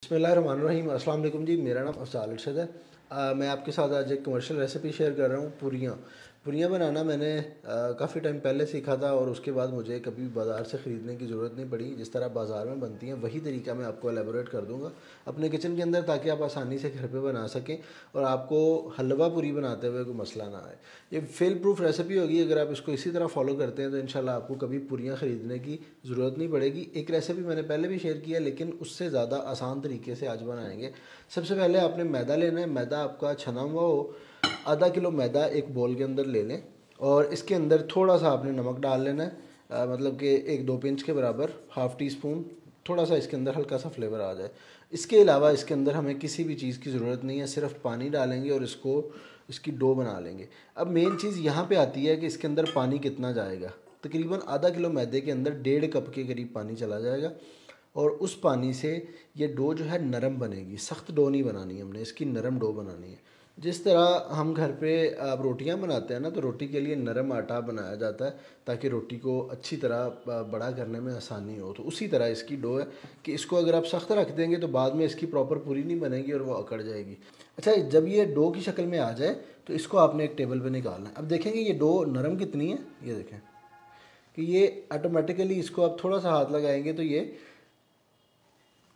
बिस्मिल्लाहिर्रहमानिर्रहीम। अस्सलाम वालेकुम जी, मेरा नाम अफज़ाल अरशद है। मैं आपके साथ आज एक कमर्शियल रेसिपी शेयर कर रहा हूँ। पूरियाँ बनाना मैंने काफ़ी टाइम पहले सीखा था और उसके बाद मुझे कभी बाज़ार से ख़रीदने की ज़रूरत नहीं पड़ी। जिस तरह बाज़ार में बनती हैं वही तरीका मैं आपको एलेबोरेट कर दूँगा अपने किचन के अंदर, ताकि आप आसानी से घर पे बना सकें और आपको हलवा पूरी बनाते हुए कोई मसला ना आए। ये फेल प्रूफ रेसिपी होगी। अगर आप इसको इसी तरह फॉलो करते हैं तो इंशाल्लाह आपको कभी पूरियाँ ख़रीदने की ज़रूरत नहीं पड़ेगी। एक रेसिपी मैंने पहले भी शेयर किया, लेकिन उससे ज़्यादा आसान तरीके से आज बनाएंगे। सबसे पहले आपने मैदा लेना है। मैदा आपका छना हुआ हो। आधा किलो मैदा एक बोल के अंदर ले लें और इसके अंदर थोड़ा सा आपने नमक डाल लेना है, मतलब कि एक 2 पिंच के बराबर, हाफ़ टी स्पून। थोड़ा सा इसके अंदर हल्का सा फ्लेवर आ जाए। इसके अलावा इसके अंदर हमें किसी भी चीज़ की ज़रूरत नहीं है, सिर्फ पानी डालेंगे और इसकी डो बना लेंगे। अब मेन चीज़ यहाँ पे आती है कि इसके अंदर पानी कितना जाएगा। तकरीबन आधा किलो मैदे के अंदर 1.5 कप के करीब पानी चला जाएगा और उस पानी से ये डो जो है नरम बनेगी। सख्त डो नहीं बनानी, हमने इसकी नरम डो बनानी है। जिस तरह हम घर पे आप रोटियां बनाते हैं ना, तो रोटी के लिए नरम आटा बनाया जाता है ताकि रोटी को अच्छी तरह बड़ा करने में आसानी हो। तो उसी तरह इसकी डो है कि इसको अगर आप सख्त रख देंगे तो बाद में इसकी प्रॉपर पूरी नहीं बनेगी और वो अकड़ जाएगी। अच्छा, जब ये डो की शक्ल में आ जाए तो इसको आपने एक टेबल पे निकालना है। अब देखेंगे ये डो नरम कितनी है। ये देखें कि ये ऑटोमेटिकली, इसको आप थोड़ा सा हाथ लगाएंगे तो ये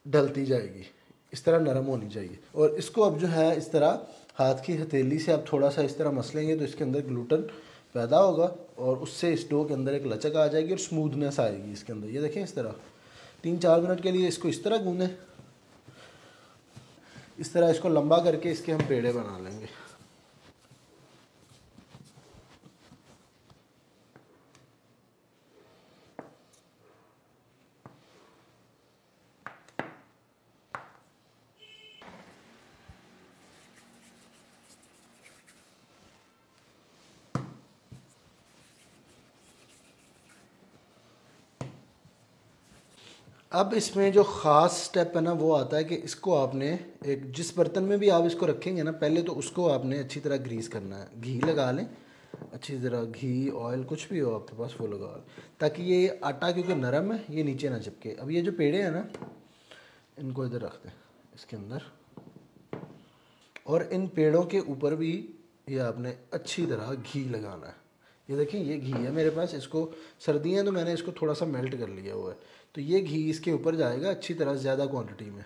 ढलती जाएगी। इस तरह नरम होनी चाहिए। और इसको अब जो है इस तरह हाथ की हथेली से आप थोड़ा सा इस तरह मसलेंगे तो इसके अंदर ग्लूटन पैदा होगा और उससे इस डो के अंदर एक लचक आ जाएगी और स्मूथनेस आएगी इसके अंदर। ये देखें, इस तरह 3-4 मिनट के लिए इसको इस तरह गूंदें। इस तरह इसको लंबा करके इसके हम पेड़े बना लेंगे। अब इसमें जो ख़ास स्टेप है ना, वो आता है कि इसको आपने एक जिस बर्तन में भी आप इसको रखेंगे ना, पहले तो उसको आपने अच्छी तरह ग्रीस करना है। घी लगा लें अच्छी तरह, घी ऑयल कुछ भी हो आपके पास वो लगा लें, ताकि ये आटा क्योंकि नरम है ये नीचे ना चिपके। अब ये जो पेड़े हैं ना, इनको इधर रख दें इसके अंदर, और इन पेड़ों के ऊपर भी ये आपने अच्छी तरह घी लगाना है। ये देखिए, ये घी है मेरे पास। इसको सर्दियाँ तो मैंने इसको थोड़ा सा मेल्ट कर लिया हुआ है, तो ये घी इसके ऊपर जाएगा अच्छी तरह, ज़्यादा क्वांटिटी में।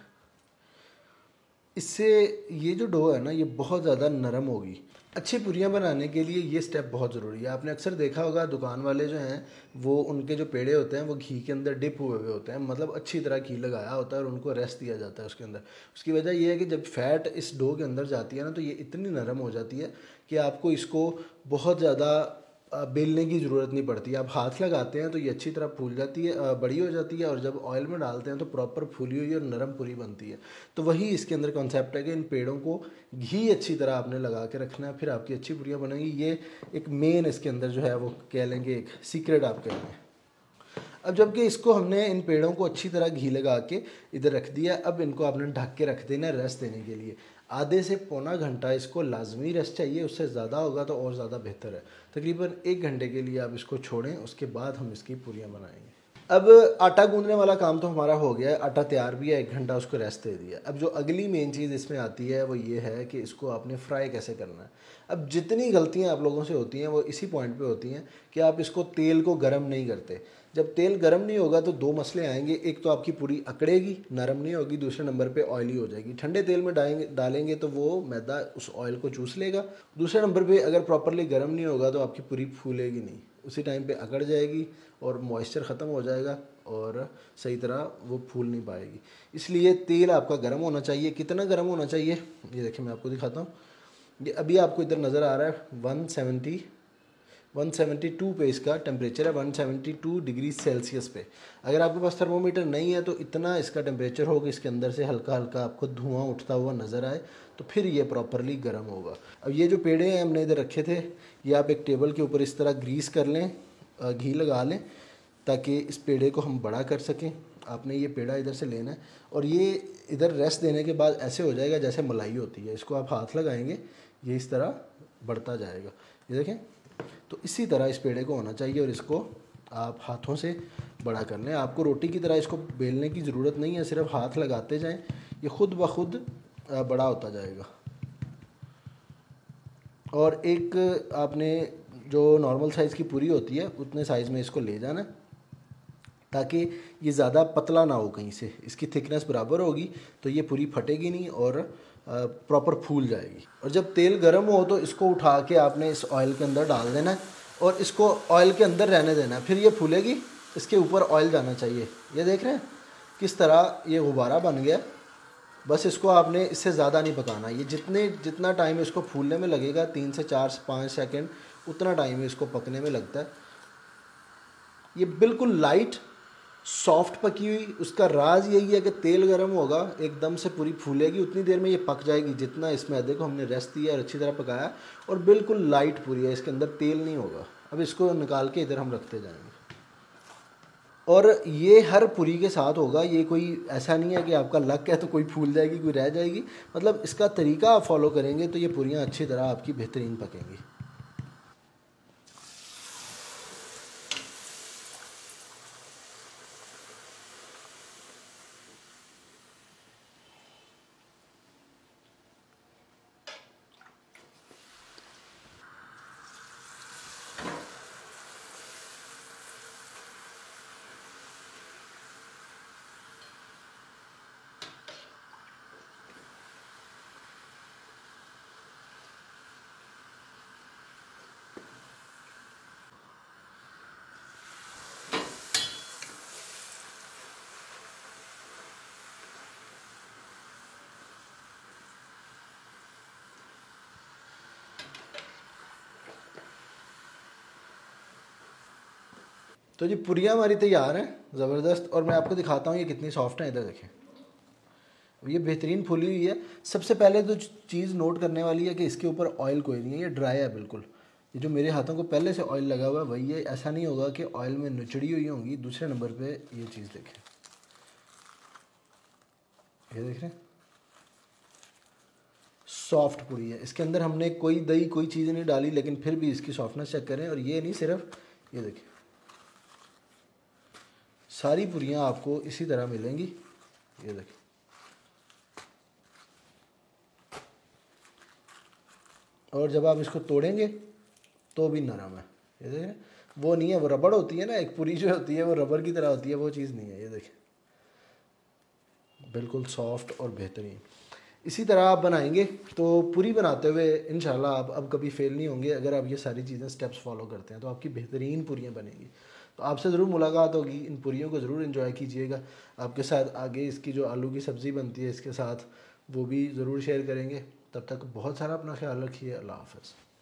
इससे ये जो डो है ना, ये बहुत ज़्यादा नरम होगी। अच्छी पूरियाँ बनाने के लिए ये स्टेप बहुत ज़रूरी है। आपने अक्सर देखा होगा दुकान वाले जो हैं वो, उनके जो पेड़े होते हैं वो घी के अंदर डिप हुए हुए होते हैं, मतलब अच्छी तरह घी लगाया होता है और उनको रेस्ट दिया जाता है उसके अंदर। उसकी वजह ये है कि जब फ़ैट इस डो के अंदर जाती है ना, तो ये इतनी नरम हो जाती है कि आपको इसको बहुत ज़्यादा बेलने की ज़रूरत नहीं पड़ती। आप हाथ लगाते हैं तो ये अच्छी तरह फूल जाती है, बड़ी हो जाती है, और जब ऑयल में डालते हैं तो प्रॉपर फूली हुई और नरम पूरी बनती है। तो वही इसके अंदर कॉन्सेप्ट है कि इन पेड़ों को घी अच्छी तरह आपने लगा के रखना है, फिर आपकी अच्छी पूरियाँ बनेंगी। ये एक मेन इसके अंदर जो है वो कह लेंगे एक सीक्रेट आप कह लेंगे। अब जबकि इसको हमने इन पेड़ों को अच्छी तरह घी लगा के इधर रख दिया, अब इनको आपने ढक के रख देना रेस्ट देने के लिए। आधे से पौना घंटा इसको लाजमी रेस्ट चाहिए, उससे ज़्यादा होगा तो और ज़्यादा बेहतर है। तकरीबन 1 घंटे के लिए आप इसको छोड़ें, उसके बाद हम इसकी पूरियाँ बनाएंगे। अब आटा गूंदने वाला काम तो हमारा हो गया है, आटा तैयार भी है, 1 घंटा उसको रेस्ट दे दिया। अब जो अगली मेन चीज़ इसमें आती है वो ये है कि इसको आपने फ्राई कैसे करना है। अब जितनी गलतियां आप लोगों से होती हैं वो इसी पॉइंट पे होती हैं कि आप इसको तेल को गर्म नहीं करते। जब तेल गर्म नहीं होगा तो 2 मसले आएंगे। एक तो आपकी पूरी अकड़ेगी, नरम नहीं होगी, दूसरे नंबर पे ऑयली हो जाएगी। ठंडे तेल में डालेंगे तो वो मैदा उस ऑयल को चूस लेगा। दूसरे नंबर पे अगर प्रॉपरली गर्म नहीं होगा तो आपकी पूरी फूलेगी नहीं, उसी टाइम पे अकड़ जाएगी और मॉइस्चर ख़त्म हो जाएगा और सही तरह वो फूल नहीं पाएगी। इसलिए तेल आपका गर्म होना चाहिए। कितना गर्म होना चाहिए ये देखिए, मैं आपको दिखाता हूँ। ये अभी आपको इधर नज़र आ रहा है 172 पे इसका टेम्परेचर है, 172 डिग्री सेल्सियस पे। अगर आपके पास थर्मोमीटर नहीं है तो इतना इसका टेम्परेचर हो कि इसके अंदर से हल्का हल्का आपको धुआं उठता हुआ नज़र आए, तो फिर ये प्रॉपरली गर्म होगा। अब ये जो पेड़े हैं हमने इधर रखे थे, ये आप एक टेबल के ऊपर इस तरह ग्रीस कर लें, घी लगा लें, ताकि इस पेड़े को हम बड़ा कर सकें। आपने ये पेड़ा इधर से लेना है और ये इधर रेस्ट देने के बाद ऐसे हो जाएगा जैसे मलाई होती है। इसको आप हाथ लगाएंगे, ये इस तरह बढ़ता जाएगा। ये देखें, तो इसी तरह इस पेड़े को होना चाहिए और इसको आप हाथों से बड़ा कर लें। आपको रोटी की तरह इसको बेलने की ज़रूरत नहीं है, सिर्फ हाथ लगाते जाएं, ये खुद ब खुद बड़ा होता जाएगा। और एक आपने जो नॉर्मल साइज़ की पूरी होती है उतने साइज़ में इसको ले जाना, ताकि ये ज़्यादा पतला ना हो कहीं से, इसकी थिकनेस बराबर होगी तो ये पूरी फटेगी नहीं और प्रॉपर फूल जाएगी। और जब तेल गर्म हो तो इसको उठा के आपने इस ऑयल के अंदर डाल देना है और इसको ऑयल के अंदर रहने देना है, फिर ये फूलेगी, इसके ऊपर ऑयल जाना चाहिए। ये देख रहे हैं किस तरह ये गुब्बारा बन गया। बस इसको आपने इससे ज़्यादा नहीं पकाना, ये जितना टाइम इसको फूलने में लगेगा 3 से 4 से 5 सेकंड, उतना टाइम इसको पकने में लगता है। ये बिल्कुल लाइट सॉफ्ट पकी हुई, उसका राज यही है कि तेल गर्म होगा एकदम से पूरी फूलेगी, उतनी देर में ये पक जाएगी जितना इस मैदे को हमने रेस्ट दिया और अच्छी तरह पकाया। और बिल्कुल लाइट पूरी है, इसके अंदर तेल नहीं होगा। अब इसको निकाल के इधर हम रखते जाएंगे। और ये हर पूरी के साथ होगा, ये कोई ऐसा नहीं है कि आपका लक है तो कोई फूल जाएगी कोई रह जाएगी। मतलब इसका तरीका आप फॉलो करेंगे तो ये पूरियाँ अच्छी तरह आपकी बेहतरीन पकेंगी। तो जी पूरियाँ हमारी तैयार हैं ज़बरदस्त, और मैं आपको दिखाता हूँ ये कितनी सॉफ्ट हैं। इधर देखें, ये बेहतरीन फूली हुई है। सबसे पहले तो चीज़ नोट करने वाली है कि इसके ऊपर ऑयल कोई नहीं है, ये ड्राई है बिल्कुल। ये जो मेरे हाथों को पहले से ऑयल लगा हुआ है वही है, ऐसा नहीं होगा कि ऑयल में निचड़ी हुई होंगी। दूसरे नंबर पे ये चीज़ देखें, ये देख रहे हैं सॉफ्ट पूरी है। इसके अंदर हमने कोई दही कोई चीज़ नहीं डाली, लेकिन फिर भी इसकी सॉफ्टनेस चेक करें। और ये नहीं सिर्फ, ये देखें सारी पूरियाँ आपको इसी तरह मिलेंगी। ये देखें, और जब आप इसको तोड़ेंगे तो भी नरम है। ये देखें, वो नहीं है, वो रबड़ होती है ना, एक पूरी जो होती है वो रबड़ की तरह होती है, वो चीज़ नहीं है। ये देखें बिल्कुल सॉफ्ट और बेहतरीन। इसी तरह आप बनाएंगे तो पूरी बनाते हुए इंशाल्लाह आप अब कभी फेल नहीं होंगे। अगर आप ये सारी चीज़ें स्टेप्स फॉलो करते हैं तो आपकी बेहतरीन पूरियाँ बनेंगी। तो आपसे ज़रूर मुलाकात होगी, इन पूरियों को ज़रूर एंजॉय कीजिएगा। आपके साथ आगे इसकी जो आलू की सब्ज़ी बनती है इसके साथ वो भी ज़रूर शेयर करेंगे। तब तक बहुत सारा अपना ख्याल रखिए। अल्लाह हाफ़िज़।